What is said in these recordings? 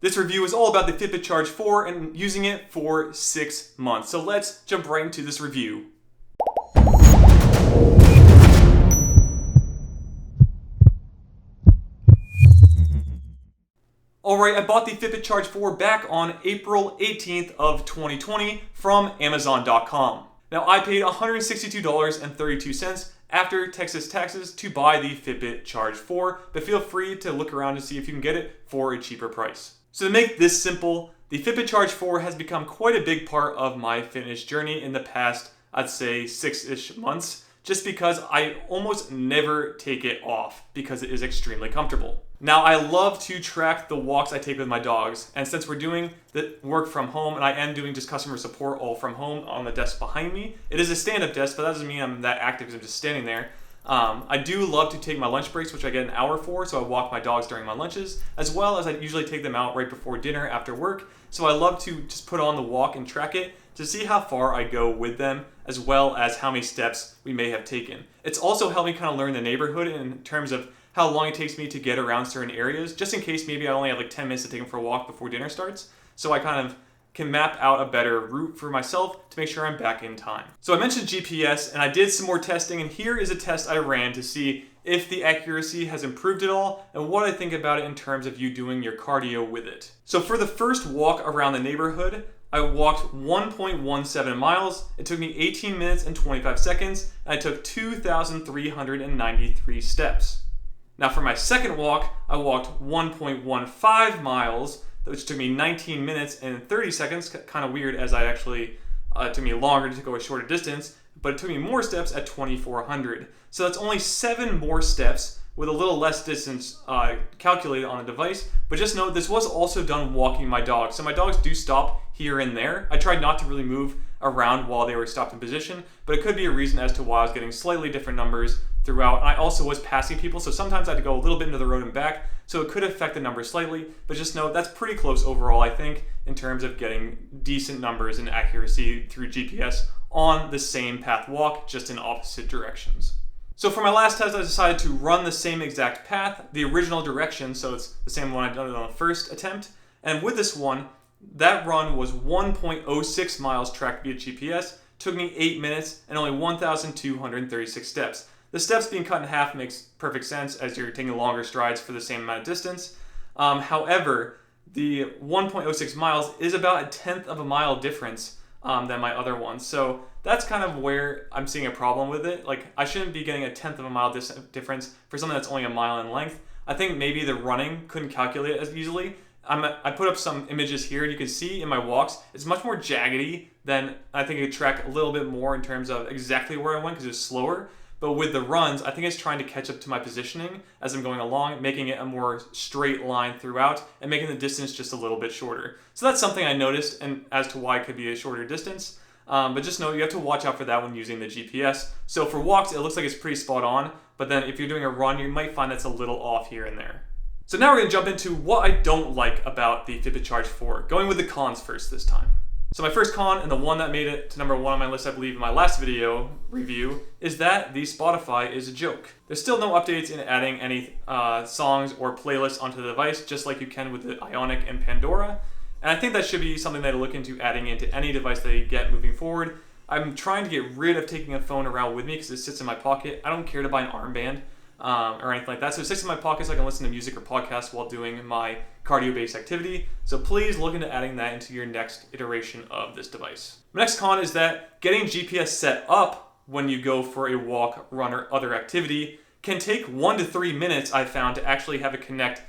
This review is all about the Fitbit Charge 4 and using it for 6 months. So let's jump right into this review. Alright, I bought the Fitbit Charge 4 back on April 18th of 2020 from Amazon.com. Now I paid $162.32 after Texas taxes to buy the Fitbit Charge 4, but feel free to look around to see if you can get it for a cheaper price. So to make this simple, the Fitbit Charge 4 has become quite a big part of my fitness journey in the past, I'd say 6-ish months, just because I almost never take it off because it is extremely comfortable. Now I love to track the walks I take with my dogs, and since we're doing the work from home and I am doing just customer support all from home on the desk behind me, it is a stand-up desk, but that doesn't mean I'm that active because I'm just standing there. I do love to take my lunch breaks, which I get an hour for, so I walk my dogs during my lunches, as well as I usually take them out right before dinner after work, so I love to just put on the walk and track it to see how far I go with them, as well as how many steps we may have taken. It's also helped me kind of learn the neighborhood in terms of how long it takes me to get around certain areas, just in case maybe I only have like 10 minutes to take them for a walk before dinner starts, so I kind of can map out a better route for myself to make sure I'm back in time. So I mentioned GPS, and I did some more testing, and here is a test I ran to see if the accuracy has improved at all, and what I think about it in terms of you doing your cardio with it. So for the first walk around the neighborhood, I walked 1.17 miles, it took me 18 minutes and 25 seconds, and I took 2,393 steps. Now for my second walk, I walked 1.15 miles, which took me 19 minutes and 30 seconds, kind of weird as it took me longer to go a shorter distance, but it took me more steps at 2,400. So that's only 7 more steps with a little less distance calculated on the device, but just note this was also done walking my dogs. So my dogs do stop here and there. I tried not to really move around while they were stopped in position, but it could be a reason as to why I was getting slightly different numbers throughout. And I also was passing people, so sometimes I had to go a little bit into the road and back, so it could affect the numbers slightly, but just note that's pretty close overall, I think, in terms of getting decent numbers and accuracy through GPS on the same path walk, just in opposite directions. So for my last test, I decided to run the same exact path, the original direction, so it's the same one I did on the first attempt, and with this one, that run was 1.06 miles tracked via GPS, took me 8 minutes and only 1,236 steps. The steps being cut in half makes perfect sense as you're taking longer strides for the same amount of distance. However, the 1.06 miles is about 1/10 of a mile difference than my other one. So that's kind of where I'm seeing a problem with it. Like, I shouldn't be getting 1/10 of a mile difference for something that's only a mile in length. I think maybe the running couldn't calculate it as easily. I put up some images here, and you can see in my walks, it's much more jaggedy than I think it could track a little bit more in terms of exactly where I went because it's slower. But with the runs, I think it's trying to catch up to my positioning as I'm going along, making it a more straight line throughout and making the distance just a little bit shorter. So that's something I noticed, and as to why it could be a shorter distance. But just know you have to watch out for that when using the GPS. So for walks, it looks like it's pretty spot on, but then if you're doing a run, you might find that's a little off here and there. So now we're going to jump into what I don't like about the Fitbit Charge 4, going with the cons first this time. So my first con, and the one that made it to number 1 on my list, I believe, in my last video review, is that the Spotify is a joke. There's still no updates in adding any songs or playlists onto the device, just like you can with the Ionic and Pandora. And I think that should be something they look into adding into any device they get moving forward. I'm trying to get rid of taking a phone around with me because it sits in my pocket. I don't care to buy an armband or anything like that. So it sits in my pocket so I can listen to music or podcasts while doing my cardio-based activity. So please look into adding that into your next iteration of this device. My next con is that getting GPS set up when you go for a walk, run, or other activity can take 1 to 3 minutes, I've found, to actually have it connect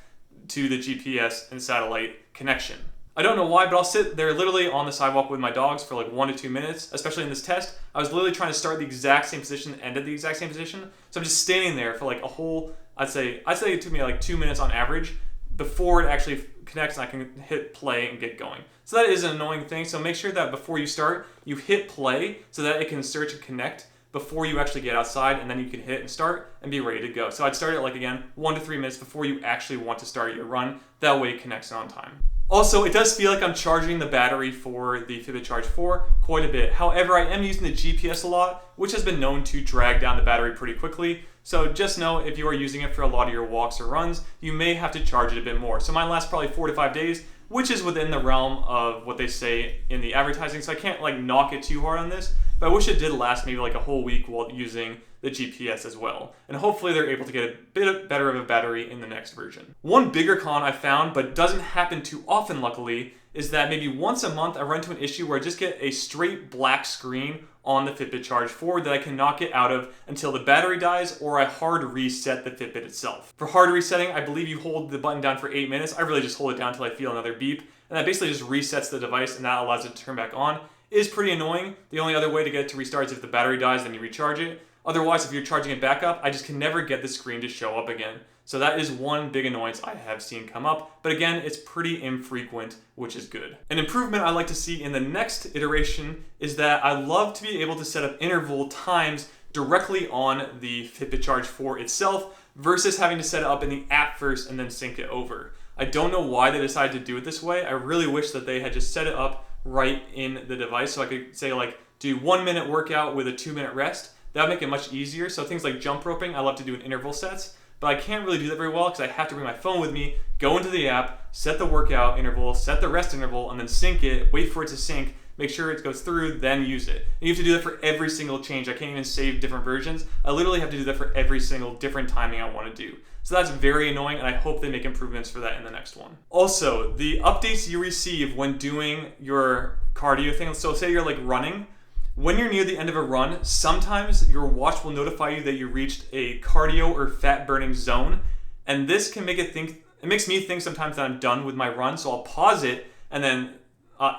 to the GPS and satellite connection. I don't know why, but I'll sit there literally on the sidewalk with my dogs for like 1 to 2 minutes, especially in this test. I was literally trying to start the exact same position and end at the exact same position. So I'm just standing there for like a whole, I'd say it took me like 2 minutes on average before it actually connects and I can hit play and get going. So that is an annoying thing. So make sure that before you start, you hit play so that it can search and connect before you actually get outside, and then you can hit and start and be ready to go. So I'd start it like, again, 1 to 3 minutes before you actually want to start your run. That way it connects on time. Also, it does feel like I'm charging the battery for the Fitbit Charge 4 quite a bit. However, I am using the GPS a lot, which has been known to drag down the battery pretty quickly. So just know if you are using it for a lot of your walks or runs, you may have to charge it a bit more. So mine lasts probably 4 to 5 days, which is within the realm of what they say in the advertising, so I can't like knock it too hard on this, but I wish it did last maybe like a whole week while using the GPS as well. And hopefully they're able to get a bit better of a battery in the next version. One bigger con I found, but doesn't happen too often luckily, is that maybe once a month I run into an issue where I just get a straight black screen on the Fitbit Charge 4 that I cannot get out of until the battery dies or I hard reset the Fitbit itself. For hard resetting, I believe you hold the button down for 8 minutes. I really just hold it down until I feel another beep, and that basically just resets the device and that allows it to turn back on. It is pretty annoying. The only other way to get it to restart is if the battery dies, then you recharge it. Otherwise, if you're charging it back up, I just can never get the screen to show up again. So that is one big annoyance I have seen come up, but again, it's pretty infrequent, which is good. An improvement I like to see in the next iteration is that I love to be able to set up interval times directly on the Fitbit Charge 4 itself versus having to set it up in the app first and then sync it over. I don't know why they decided to do it this way. I really wish that they had just set it up right in the device so I could say like do 1 minute workout with a 2 minute rest. That would make it much easier. So things like jump roping, I love to do in interval sets, but I can't really do that very well because I have to bring my phone with me, go into the app, set the workout interval, set the rest interval, and then sync it, wait for it to sync, make sure it goes through, then use it. And you have to do that for every single change. I can't even save different versions. I literally have to do that for every single different timing I want to do. So that's very annoying, and I hope they make improvements for that in the next one. Also, the updates you receive when doing your cardio thing, so say you're like running, when you're near the end of a run, sometimes your watch will notify you that you reached a cardio or fat burning zone, and this can make it makes me think sometimes that I'm done with my run, so I'll pause it and then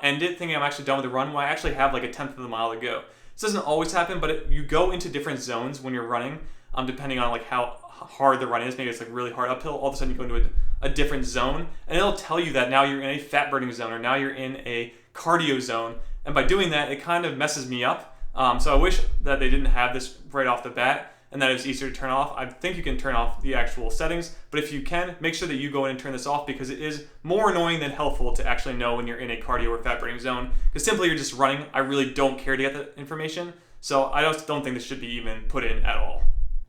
end it thinking I'm actually done with the run when I actually have like a tenth of the mile to go. This doesn't always happen, but you go into different zones when you're running, depending on like how hard the run is. Maybe it's like really hard uphill, all of a sudden you go into a different zone, and it'll tell you that now you're in a fat burning zone or now you're in a cardio zone. And by doing that, it kind of messes me up. So I wish that they didn't have this right off the bat and that it's easier to turn off. I think you can turn off the actual settings, but if you can, make sure that you go in and turn this off because it is more annoying than helpful to actually know when you're in a cardio or fat burning zone. Because simply you're just running. I really don't care to get that information. So I just don't think this should be even put in at all.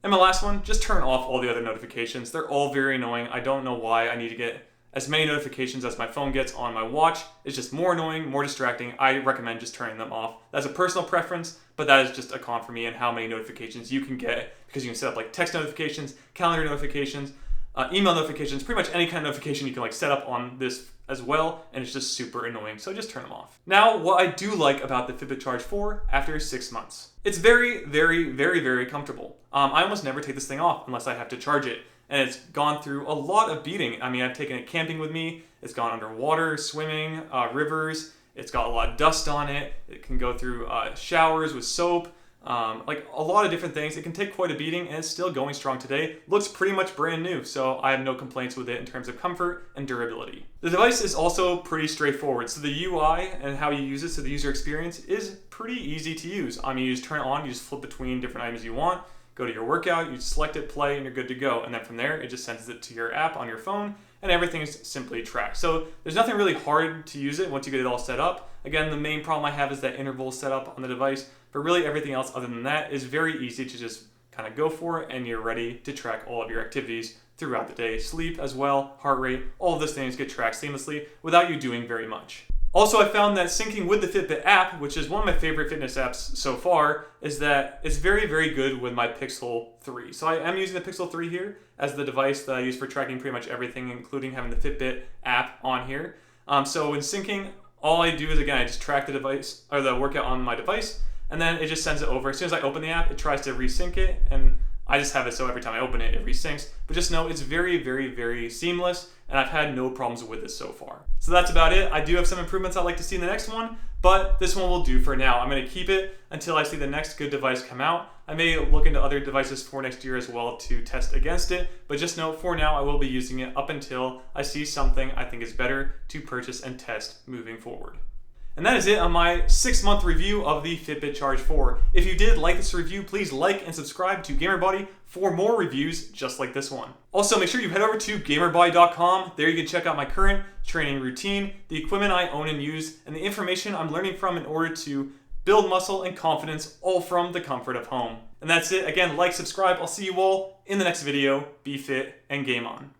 And my last one, just turn off all the other notifications. They're all very annoying. I don't know why I need to get as many notifications as my phone gets on my watch. It's just more annoying, more distracting. I recommend just turning them off. That's a personal preference, but that is just a con for me and how many notifications you can get because you can set up like text notifications, calendar notifications, email notifications, pretty much any kind of notification you can like set up on this as well, and it's just super annoying, so just turn them off. Now, what I do like about the Fitbit Charge 4 after 6 months. It's very, very, very, very comfortable. I almost never take this thing off unless I have to charge it. And it's gone through a lot of beating. I mean, I've taken it camping with me. It's gone underwater, swimming, rivers. It's got a lot of dust on it. It can go through showers with soap, like a lot of different things. It can take quite a beating, and it's still going strong today. Looks pretty much brand new, so I have no complaints with it in terms of comfort and durability. The device is also pretty straightforward. So the UI and how you use it, so the user experience is pretty easy to use. I mean, you just turn it on, you just flip between different items you want. Go to your workout, you select it, play, and you're good to go. And then from there, it just sends it to your app on your phone, and everything is simply tracked. So there's nothing really hard to use it once you get it all set up. Again, the main problem I have is that interval set up on the device, but really everything else other than that is very easy to just kind of go for, and you're ready to track all of your activities throughout the day. Sleep as well, heart rate, all of those things get tracked seamlessly without you doing very much. Also, I found that syncing with the Fitbit app, which is one of my favorite fitness apps so far, is that it's very, very good with my Pixel 3. So I am using the Pixel 3 here as the device that I use for tracking pretty much everything, including having the Fitbit app on here. So when syncing, all I do is, again, I just track the device or the workout on my device, and then it just sends it over. As soon as I open the app, it tries to resync it, and I just have it so every time I open it, it resyncs. But just know it's very, very, very seamless, and I've had no problems with it so far. So that's about it. I do have some improvements I'd like to see in the next one, but this one will do for now. I'm going to keep it until I see the next good device come out. I may look into other devices for next year as well to test against it, but just know for now I will be using it up until I see something I think is better to purchase and test moving forward. And that is it on my 6-month review of the Fitbit Charge 4. If you did like this review, please like and subscribe to GamerBody for more reviews just like this one. Also, make sure you head over to GamerBody.com. There you can check out my current training routine, the equipment I own and use, and the information I'm learning from in order to build muscle and confidence, all from the comfort of home. And that's it. Again, like, subscribe. I'll see you all in the next video. Be fit and game on.